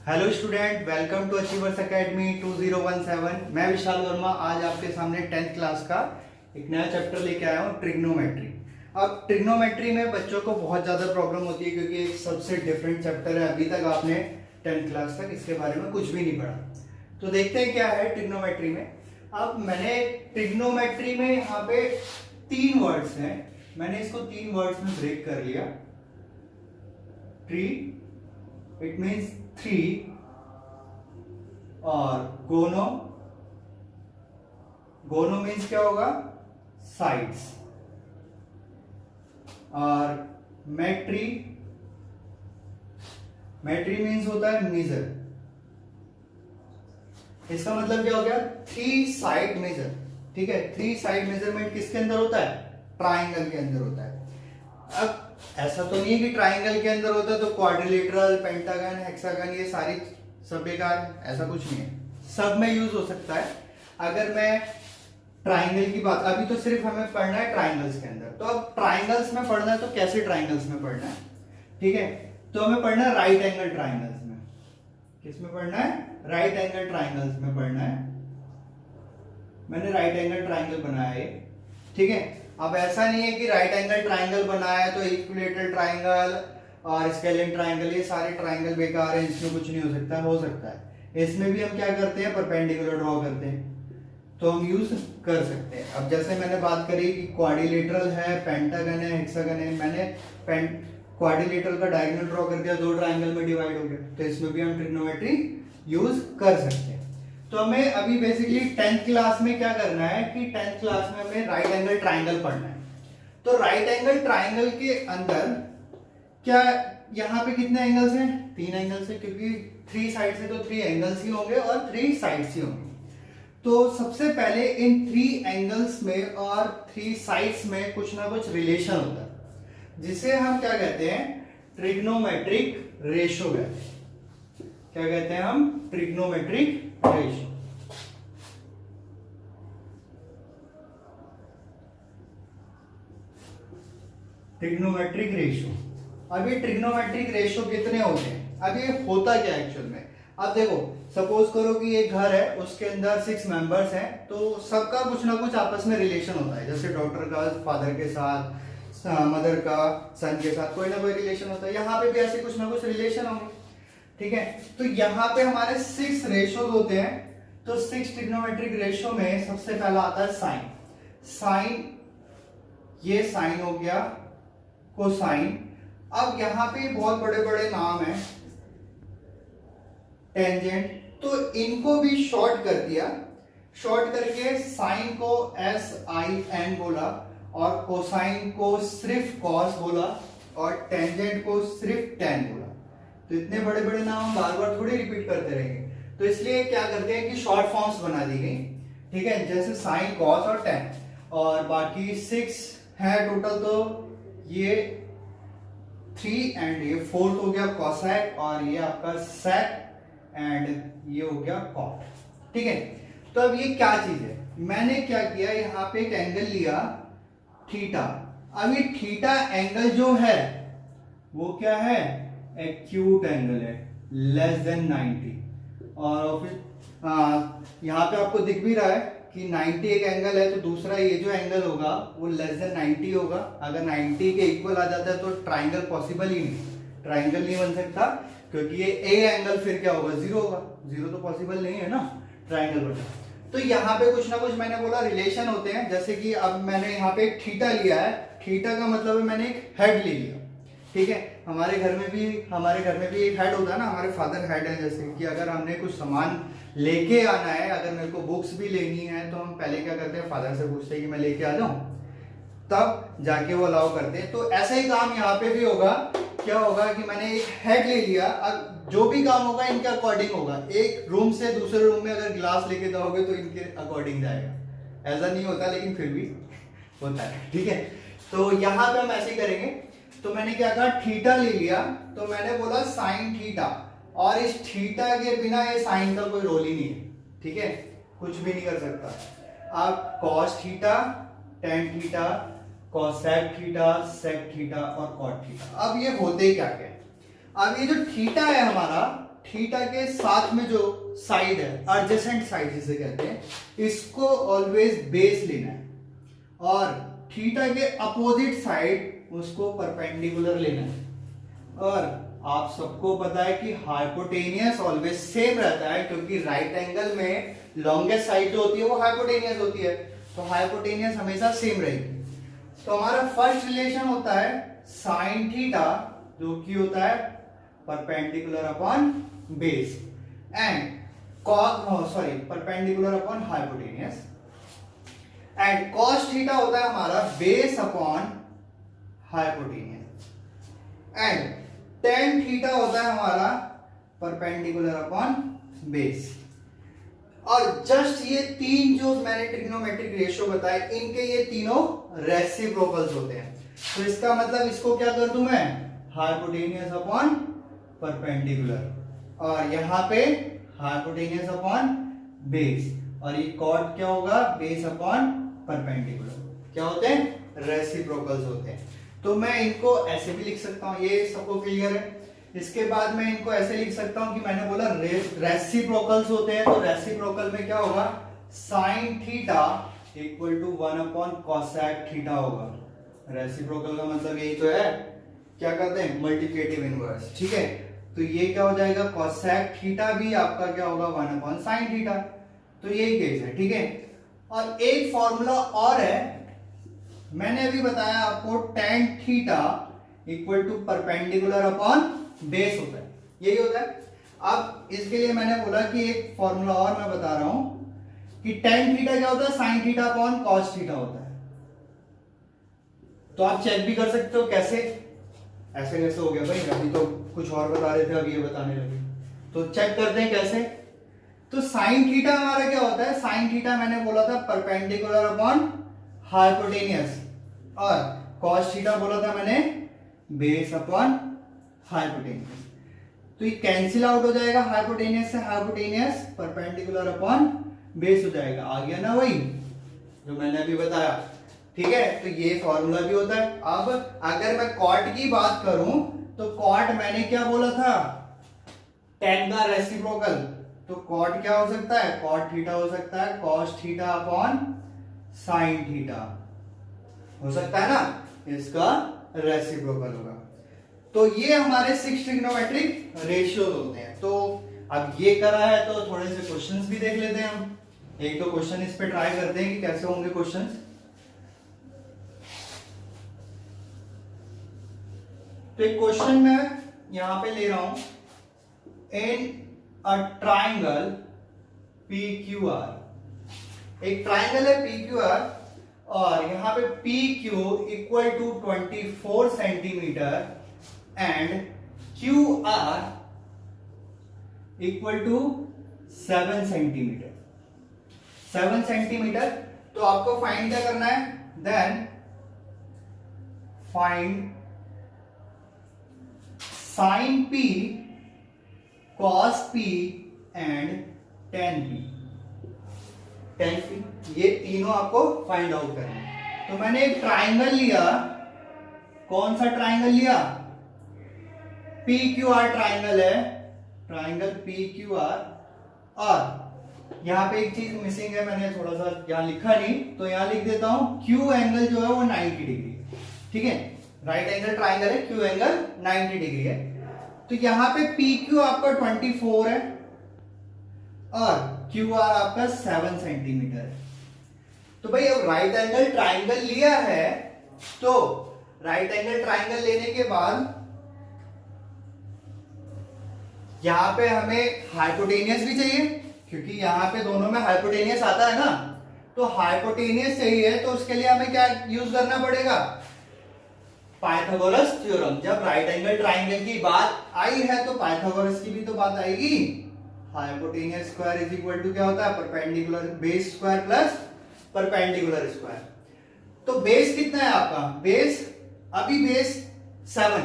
Hello student, welcome to Achievers Academy 2017। मैं विशाल वर्मा आज आपके सामने 10th क्लास का एक नया चैप्टर लेके आया हूँ, ट्रिग्नोमेट्री। अब ट्रिग्नोमेट्री में बच्चों को बहुत ज़्यादा प्रॉब्लम होती है क्योंकि एक सबसे डिफरेंट चैप्टर है। अभी तक आपने 10th क्लास तक इसके बारे में कुछ भी नहीं पढ़ा। तो देखते हैं क्या है ट्रिग्नोमेट्री में। अब मैंने ट्रिग्नोमेट्री में यहाँ पे 3 वर्ड्स हैं, मैंने इसको 3 वर्ड्स में ब्रेक कर लिया। ट्री इट मीन्स 3 और गोनो, गोनो मीन्स क्या होगा, साइड्स। और मेट्री, मेट्री मीन्स होता है मेजर। इसका मतलब क्या हो गया, 3 साइड मेजर। ठीक है, 3 साइड मेजरमेंट किसके अंदर होता है, ट्राइंगल के अंदर होता है। अब ऐसा तो नहीं है कि ट्राइंगल के अंदर होता है तो क्वाड्रिलेटरल, पेंटागन, हेक्सागन ये सारी सब बेकार है, ऐसा कुछ नहीं है, सब में यूज हो सकता है। अगर मैं ट्राइंगल की बात, अभी तो सिर्फ हमें पढ़ना है ट्राइंगल्स के अंदर, तो अब ट्राइंगल्स में पढ़ना है तो कैसे ट्राइंगल्स में पढ़ना है, ठीक है। तो हमें पढ़ना है राइट एंगल ट्राइंगल्स में। किस में पढ़ना है, राइट एंगल ट्राइंगल्स में पढ़ना है। मैंने राइट एंगल ट्राइंगल बनाया है, ठीक है। अब ऐसा नहीं है कि राइट एंगल ट्राइंगल बनाया है तो इक्विलेटरल ट्राइंगल और स्केलिन ट्राइंगल ये सारे ट्राइंगल बेकार है, इसमें कुछ नहीं हो सकता। हो सकता है इसमें भी हम क्या करते हैं, परपेंडिकुलर ड्रॉ करते हैं, तो हम यूज कर सकते हैं। अब जैसे मैंने बात करी कि क्वाड्रिलेटरल है, पेंटागन है, हेक्सागन है, मैंने क्वाड्रिलेटरल का डायगोनल ड्रॉ कर दिया, 2 ट्राइंगल में डिवाइड हो गया, तो इसमें भी हम ट्रिग्नोमेट्री यूज कर सकते हैं। तो हमें अभी बेसिकली 10th क्लास में क्या करना है कि 10th क्लास में हमें राइट एंगल ट्राइंगल पढ़ना है। तो राइट एंगल ट्राइंगल के अंदर क्या, यहाँ पे कितने एंगल्स हैं, 3 एंगल्स हैं, क्योंकि 3 साइड से तो 3 एंगल्स ही होंगे और 3 साइड्स ही होंगे। तो सबसे पहले इन 3 एंगल्स में और 3 साइड्स में कुछ ना कुछ रिलेशन होता है, जिसे हम क्या कहते हैं, ट्रिग्नोमेट्रिक रेशो कहते हैं। क्या कहते हैं हम, ट्रिग्नोमेट्रिक रेशो। ट्रिग्नोमेट्रिक रेशो, अब ये ट्रिग्नोमेट्रिक रेशो कितने होते हैं, अब ये होता क्या है एक्चुअल में। अब देखो, सपोज करो कि एक घर है, उसके अंदर 6 मेंबर्स हैं, तो सबका कुछ ना कुछ आपस में रिलेशन होता है। जैसे डॉक्टर का फादर के साथ, मदर का सन के साथ कोई ना कोई रिलेशन होता है, यहाँ पे भी ऐसे कुछ ना कुछ रिलेशन होंगे, ठीक है। तो यहाँ पे हमारे 6 रेशोज होते हैं। तो 6 ट्रिग्नोमेट्रिक रेशो में सबसे पहला आता है साइन। साइन, ये साइन हो गया, कोसाइन। अब यहाँ पे बहुत बड़े बड़े नाम हैं, टेंजेंट, तो इनको भी शॉर्ट कर दिया। शॉर्ट करके साइन को SIN बोला और कोसाइन को सिर्फ कॉस बोला और टेंजेंट को सिर्फ टेन बोला। तो इतने बड़े बड़े नाम हम बार बार थोड़ी रिपीट करते रहेंगे, तो इसलिए क्या करते हैं कि शॉर्ट फॉर्म्स बना दी गई, ठीक है, जैसे साइन, कॉस और टेन। और बाकी 6 है टोटल, तो ये 3 एंड ये 4 हो गया कॉसेक, और ये आपका सेक एंड ये हो गया कॉट, ठीक है। तो अब ये क्या चीज है, मैंने क्या किया, यहाँ पे एक एंगल लिया थीटा। अब ये थीटा एंगल जो है वो क्या है, एक्यूट एंगल है, लेस देन 90। और फिर यहाँ पे आपको दिख भी रहा है कि 90 एक एंगल है, तो दूसरा ये जो एंगल होगा वो लेस देन 90 होगा। अगर 90 के इक्वल आ जाता है तो ट्राइंगल पॉसिबल ही नहीं, ट्राइंगल नहीं बन सकता, क्योंकि ये ए एंगल फिर क्या होगा, 0 होगा। 0 तो पॉसिबल नहीं है ना ट्राइंगल बनना। तो यहाँ पे कुछ ना कुछ मैंने बोला रिलेशन होते हैं। जैसे कि अब मैंने यहाँ पे एक थीटा लिया है, थीटा का मतलब है मैंने एक हेड ले लिया, ठीक है। हमारे घर में भी एक हेड होता है ना, हमारे फादर हेड है। जैसे कि अगर हमने कुछ सामान लेके आना है, अगर मेरे को बुक्स भी लेनी है, तो हम पहले क्या करते हैं, फादर से पूछते हैं कि मैं लेके आ जाऊं, तब जाके वो अलाउ करते हैं। तो ऐसा ही काम यहाँ पे भी होगा। क्या होगा कि मैंने एक हेड ले लिया, अब जो भी काम होगा इनके अकॉर्डिंग होगा। एक रूम से दूसरे रूम में अगर गिलास लेके जाओगे तो इनके अकॉर्डिंग जाएगा। ऐसा नहीं होता लेकिन फिर भी होता है, ठीक है। तो यहाँ पे हम ऐसे ही करेंगे। तो मैंने क्या कहा, थीटा ले लिया, तो मैंने बोला साइन थीटा, और इस थीटा के बिना ये साइन का कोई रोल ही नहीं है, ठीक है, कुछ भी नहीं कर सकता। अब cos theta, tan theta, cosec theta, sec theta और कॉट थीटा। अब ये होते क्या क्या, अब ये जो थीटा है हमारा, थीटा के साथ में जो साइड है, एडजेसेंट साइड जिसे कहते हैं, इसको ऑलवेज बेस लेना है, और थीटा के अपोजिट साइड उसको परपेंडिकुलर लेना है। और आप सबको पता है कि हाइपोटेनियस ऑलवेज सेम रहता है, क्योंकि राइट एंगल में लॉन्गेस्ट साइड जो होती है वो हाइपोटेनियस होती है, तो हाइपोटेनियस हमेशा सेम रहेगी। तो हमारा फर्स्ट रिलेशन होता है साइन थीटा, जो कि होता है perpendicular upon base, and perpendicular upon hypotenuse, and cos theta होता है हमारा base upon hypotenuse, and tan theta होता है हमारा परपेंडिकुलर अपॉन बेस। और जस्ट ये तीन जो मैंने ट्रिग्नोमेट्रिक रेशियो बताए, इनके ये तीनों रेसिप्रोकल्स होते हैं। तो इसका मतलब इसको क्या कर दूं मैं, हाइपोटेनियस अपॉन परपेंडिकुलर, और यहां पे हाइपोटेनियस अपॉन बेस, और ये कॉट क्या होगा, बेस अपॉन परपेंडिकुलर। क्या होते हैं, रेसिप्रोकल्स होते हैं। तो मैं इनको ऐसे भी लिख सकता हूं, ये सबको क्लियर है। इसके बाद मैं इनको ऐसे लिख सकता हूं कि मैंने बोला रेसिप्रोकल्स होते हैं, तो रेसिप्रोकल में क्या होगा, sine theta equal to 1 upon cosec theta होगा। रेसिप्रोकल का मतलब यही तो है, क्या कहते हैं, मल्टीप्लिकेटिव इनवर्स। ठीक है, तो ये क्या हो जाएगा, कोसेक थीटा भी आपका क्या होगा, 1 अपॉन साइन थीटा। तो यही केस है। ठीक है, और एक फॉर्मूला और है, मैंने अभी बताया आपको, tan theta equal to perpendicular upon base होता है, यही होता है। अब इसके लिए मैंने बोला कि एक फॉर्मूला और मैं बता रहा हूं कि टेन थीटा क्या होता है, sine theta upon cos theta होता है। तो आप चेक भी कर सकते हो कैसे, ऐसे कैसे हो गया भाई, अभी तो कुछ और बता रहे थे, अब ये बताने लगे। तो चेक करते हैं कैसे। तो साइन थीटा हमारा क्या होता है, साइन थीटा मैंने बोला था परपेंडिकुलर अपॉन हाइपोटेनियस, और कॉस थीटा बोला था मैंने बेस अपॉन हाइपोटेनियस। तो ये कैंसिल आउट हो जाएगा, हाइपोटेनियस से हाइपोटेनियस, परपेंडिकुलर अपॉन बेस हो जाएगा। आ गया ना वही जो मैंने अभी बताया। ठीक है, तो ये फॉर्मूला भी होता है। अब अगर मैं कॉट की बात करूं, तो कॉट मैंने क्या बोला था, टेन का रेसिप्रोकल, तो कॉट क्या हो सकता है, कॉट थीटा हो सकता है cos theta upon sine theta, हो सकता है ना, इसका रेसिप्रोकल होगा। तो ये हमारे 6 ट्रिग्नोमेट्रिक रेशियोज होते हैं। तो अब ये करा है, तो थोड़े से क्वेश्चंस भी देख लेते हैं हम। एक दो क्वेश्चन इस पे ट्राई करते हैं कि कैसे होंगे क्वेश्चंस। तो एक क्वेश्चन मैं यहां पे ले रहा हूं, इन अ ट्राइंगल PQR, एक ट्राइंगल है PQR, और यहां पे PQ equal to 24 centimetre and QR equal to 7 centimetre. 7 centimetre. तो आपको फाइंड क्या करना है, then find sine P, cos P and tan P। ये तीनों आपको फाइंड आउट करना है। तो मैंने एक ट्राइंगल लिया, कौन सा ट्राइंगल लिया, PQR ट्राइंगल है, ट्राइंगल PQR, और यहां पे एक चीज मिसिंग है, मैंने थोड़ा सा यहां लिखा नहीं, तो यहां लिख देता हूं, Q एंगल जो है वो 90 डिग्री। ठीक है, राइट एंगल ट्राइंगल है, Q एंगल 90 डिग्री है। तो यहां पे PQ आपका 24 है और QR आपका 7 सेंटीमीटर है। तो भाई अब राइट एंगल ट्राइंगल लिया है, तो राइट एंगल ट्राइंगल लेने के बाद यहां पे हमें हाइपोटेनियस भी चाहिए, क्योंकि यहां पे दोनों में हाइपोटेनियस आता है ना। तो हाइपोटेनियस चाहिए, तो उसके लिए हमें क्या यूज करना पड़ेगा, पाइथागोरस थ्योरम। जब राइट एंगल ट्राइंगल की बात आई है, तो पाइथागोरस की भी तो बात आएगी। Hypotenuse square is equal to क्या होता है, perpendicular base square plus perpendicular square. तो बेस कितना है आपका, बेस अभी बेस 7,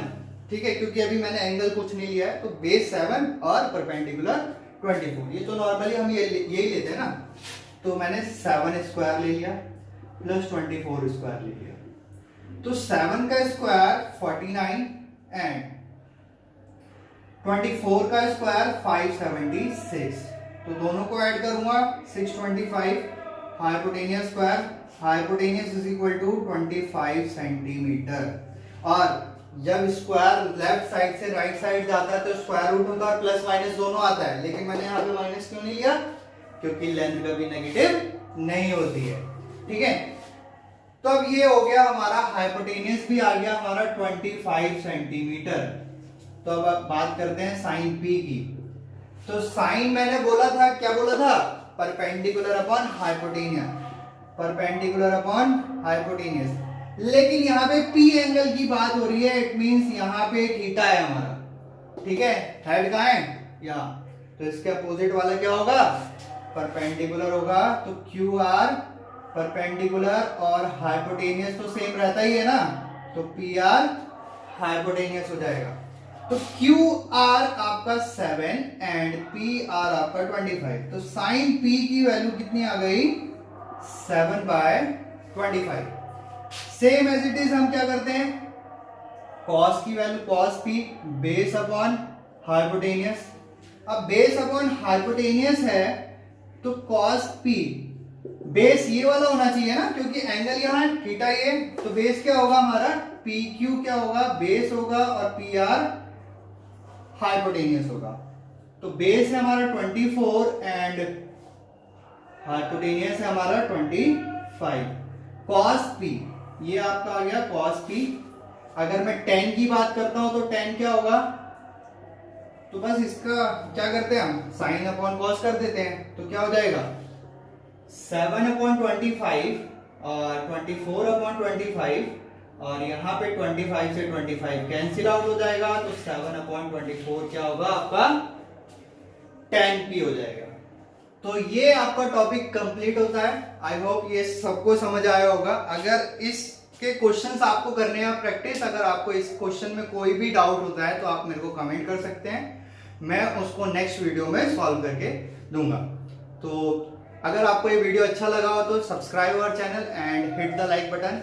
ठीक है, क्योंकि अभी मैंने एंगल कुछ नहीं लिया है। तो बेस 7 और परपेंडिकुलर 24। ये तो नॉर्मली हम यही लेते हैं ना। तो मैंने 7 स्क्वायर ले लिया प्लस 24 स्क्वायर ले लिया। तो 7 का स्क्वायर 49 एंड 24 का स्क्वायर 576, तो दोनों को ऐड करूंगा 625, hypotenuse square, hypotenuse is equal to 25 centimetre. और जब स्क्वायर लेफ्ट साइड से राइट साइड जाता है तो स्क्वायर रूट होता है और प्लस माइनस दोनों आता है, लेकिन मैंने यहाँ पे माइनस क्यों नहीं लिया? क्योंकि लेंथ कभी नेगेटिव नहीं होती है। ठीक है, तो अब ये हो गया हमारा, हाइपोटेनियस भी आ गया हमारा 25 सेंटीमीटर। तो अब बात करते हैं साइन पी की। तो साइन मैंने बोला था, क्या बोला था? Perpendicular upon hypotenuse, perpendicular upon hypotenuse. लेकिन यहाँ पे पी एंगल की बात हो रही है, इट मींस यहाँ पे थीटा है हमारा। ठीक है, हेड कहाँ है? यहाँ। तो इसके अपोजिट वाला क्या होगा? परपेंडिकुलर होगा। तो क्यू आर परपेंडिकुलर और हाइपोटेनियस तो सेम रहता ही है ना, तो पी आर हाइपोटेनियस हो जाएगा। तो क्यू आर आपका 7 एंड पी आर आपका 25। तो साइन पी की वैल्यू कितनी आ गई? 7/25। सेम एज इट इज हम क्या करते हैं, कॉस की value cos P base upon hypotenuse. अब बेस अपॉन हाइपोटेनियस है तो कॉस पी, बेस ये वाला होना चाहिए ना, क्योंकि एंगल यहाँ है थीटा ये, तो बेस क्या होगा हमारा? पी क्यू क्या होगा? बेस होगा, और पी आर हाइपोटेनियस होगा। तो बेस है हमारा 24 एंड हाइपोटेनियस है हमारा 25। कॉस पी ये आपका आ गया कॉस पी। अगर मैं tan की बात करता हूं तो tan क्या होगा? तो बस इसका क्या करते हैं हम, साइन अपॉन कॉस कर देते हैं, तो क्या हो जाएगा? 7/25 और 24/25, और यहाँ पे 25 से 25 कैंसिल आउट हो जाएगा, तो 7/24 क्या होगा आपका? tan p हो जाएगा। तो ये आपका टॉपिक कंप्लीट होता है। आई होप ये सबको समझ आया होगा। अगर इसके क्वेश्चंस आपको करने हैं प्रैक्टिस, अगर आपको इस क्वेश्चन में कोई भी डाउट होता है तो आप मेरे को कमेंट कर सकते हैं, मैं उसको नेक्स्ट वीडियो में सॉल्व करके दूंगा। तो अगर आपको ये वीडियो अच्छा लगा हो तो subscribe our channel and hit the like button.